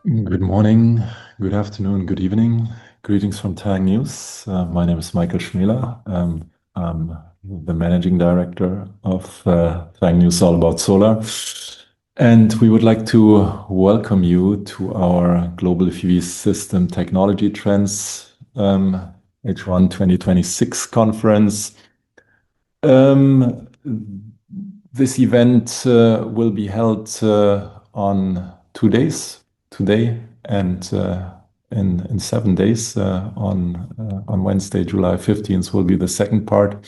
Good morning, good afternoon, good evening. Greetings from TaiyangNews. My name is Michael Schmela. I'm the managing director of TaiyangNews All About Solar. And we would like to welcome you to our Global PV System Technology Trends H1 2026 conference. This event will be held on 2 days, today and in 7 days. On Wednesday, July 15th, will be the second part.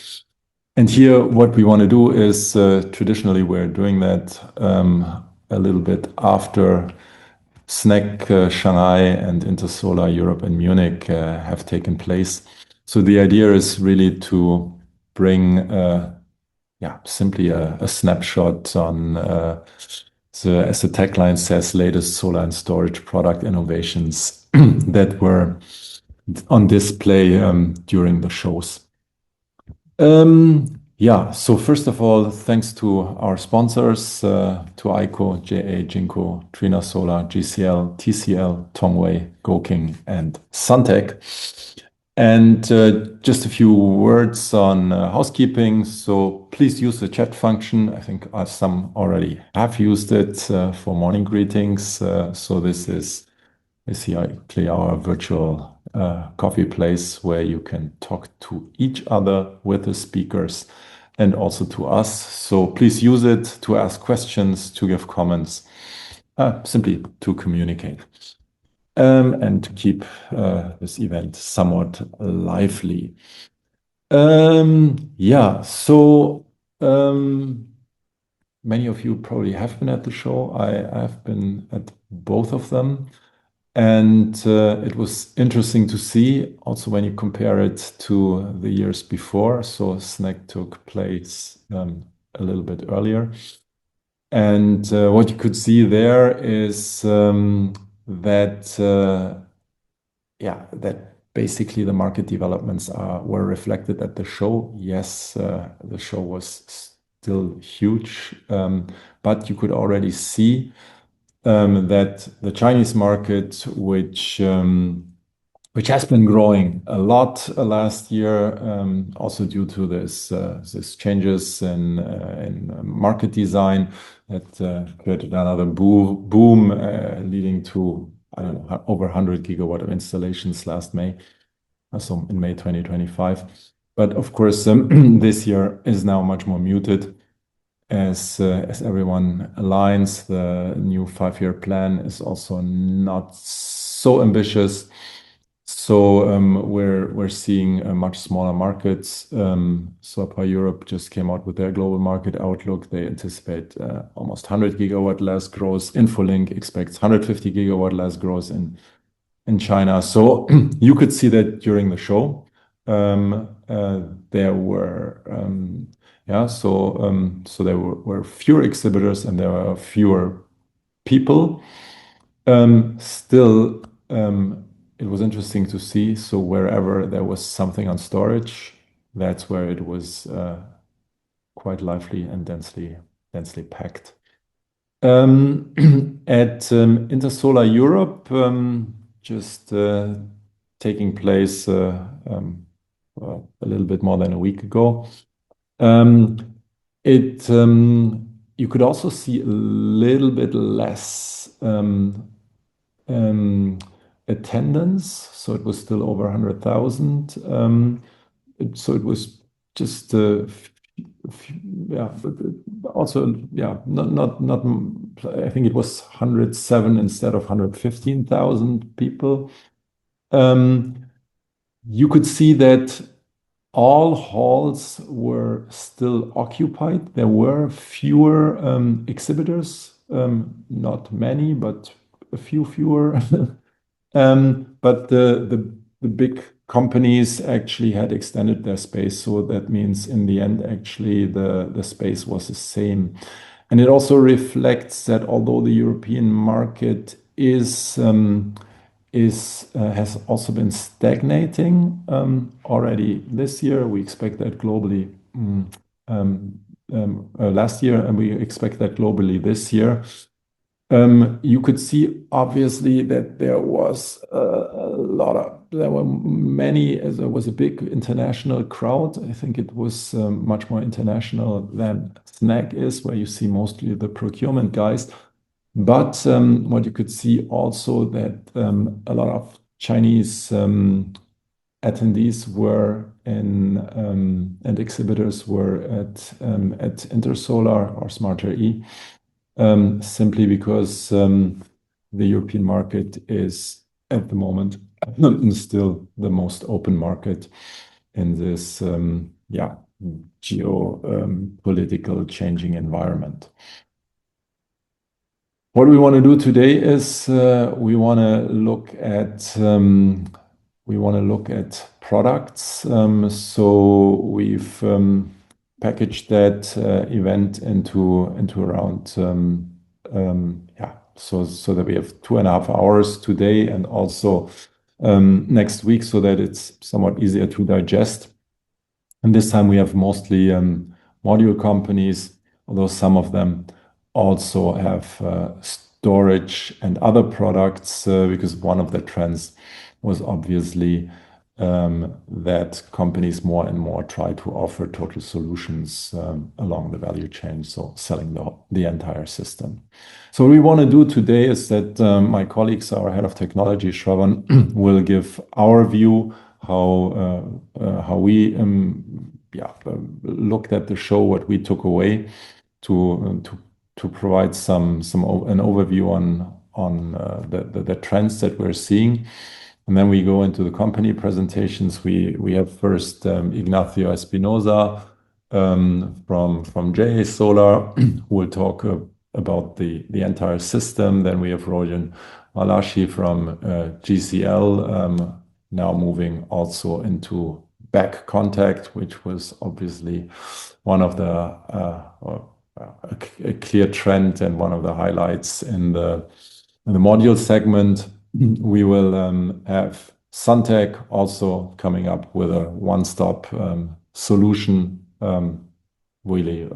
And here, what we want to do is traditionally we're doing that a little bit after SNEC Shanghai and Intersolar Europe and Munich have taken place. So the idea is really to bring simply a snapshot on as the tagline says, latest solar and storage product innovations that were on display during the shows. So first of all, thanks to our sponsors, to AIKO, JA, Jinko, Trina Solar, GCL, TCL, Tongwei, Gokin, and Suntech. And just a few words on housekeeping. So please use the chat function. I think some already have used it for morning greetings. So this is basically our virtual coffee place where you can talk to each other with the speakers and also to us. So please use it to ask questions, to give comments, simply to communicate. And to keep this event somewhat lively. Many of you probably have been at the show. I have been at both of them. And it was interesting to see also when you compare it to the years before. So SNEC took place a little bit earlier. And what you could see there is that basically the market developments were reflected at the show. Yes, the show was still huge, but you could already see that the Chinese market, which has been growing a lot last year, also due to this changes in market design that created another boom leading to, I don't know, over 100 gigawatt of installations last May, so in May 2025. But of course, this year is now much more muted as everyone aligns. The new 5-year plan is also not so ambitious. So we're seeing much smaller markets. SOPA Europe just came out with their global market outlook. They anticipate almost 100 gigawatt less growth. Infolink expects 150 gigawatt less growth in China. So you could see that during the show. There were there were fewer exhibitors and there were fewer people. Still, it was interesting to see. So wherever there was something on storage, that's where it was quite lively and densely packed. At Intersolar Europe, just taking place a little bit more than a week ago. You could also see a little bit less attendance, so it was still over 100,000. So it was just not. I think it was 107 instead of 115,000 people. You could see that all halls were still occupied. There were fewer exhibitors, not many, but a few fewer. But the big companies actually had extended their space. So that means in the end, actually, the space was the same. And it also reflects that although the European market has also been stagnating already this year. We expect that globally last year, and we expect that globally this year. You could see obviously that there was there were many, as there was a big international crowd. I think it was much more international than Snack is, where you see mostly the procurement guys. But what you could see also that a lot of Chinese attendees were in and exhibitors were at Intersolar or Smarter E, simply because the European market is at the moment still the most open market in this geopolitical changing environment. What we want to do today is we want to look at products. So we've packaged that event into around so that we have 2.5 hours today and also next week, so that it's somewhat easier to digest. And this time we have mostly module companies, although some of them also have storage and other products, because one of the trends was obviously that companies more and more try to offer total solutions along the value chain, so selling the entire system. So what we want to do today is that my colleagues, our head of technology, Shravan, will give our view how we looked at the show, what we took away, to provide an overview on the trends that we're seeing. And then we go into the company presentations. We have first Ignacio Espinosa from GCL who will talk about the entire system. Then we have Rojan Malashi from GCL, now moving also into back contact, which was obviously one of a clear trend and one of the highlights in the module segment. We will have Suntech also coming up with a one-stop solution, really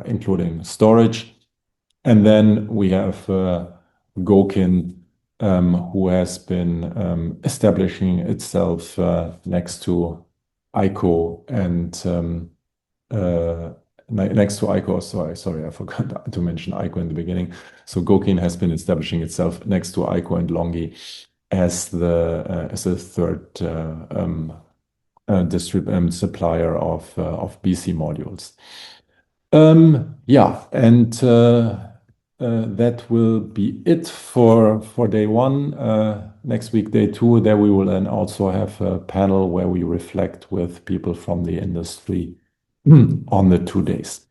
including storage. And then we have Gokin, who has been establishing itself next to AIKO and next to AIKO. Sorry, I forgot to mention AIKO in the beginning. So Gokin has been establishing itself next to AIKO and LONGi as a third supplier of BC modules. That will be it for day one. Next week, day two, there we will then also have a panel where we reflect with people from the industry on the 2 days.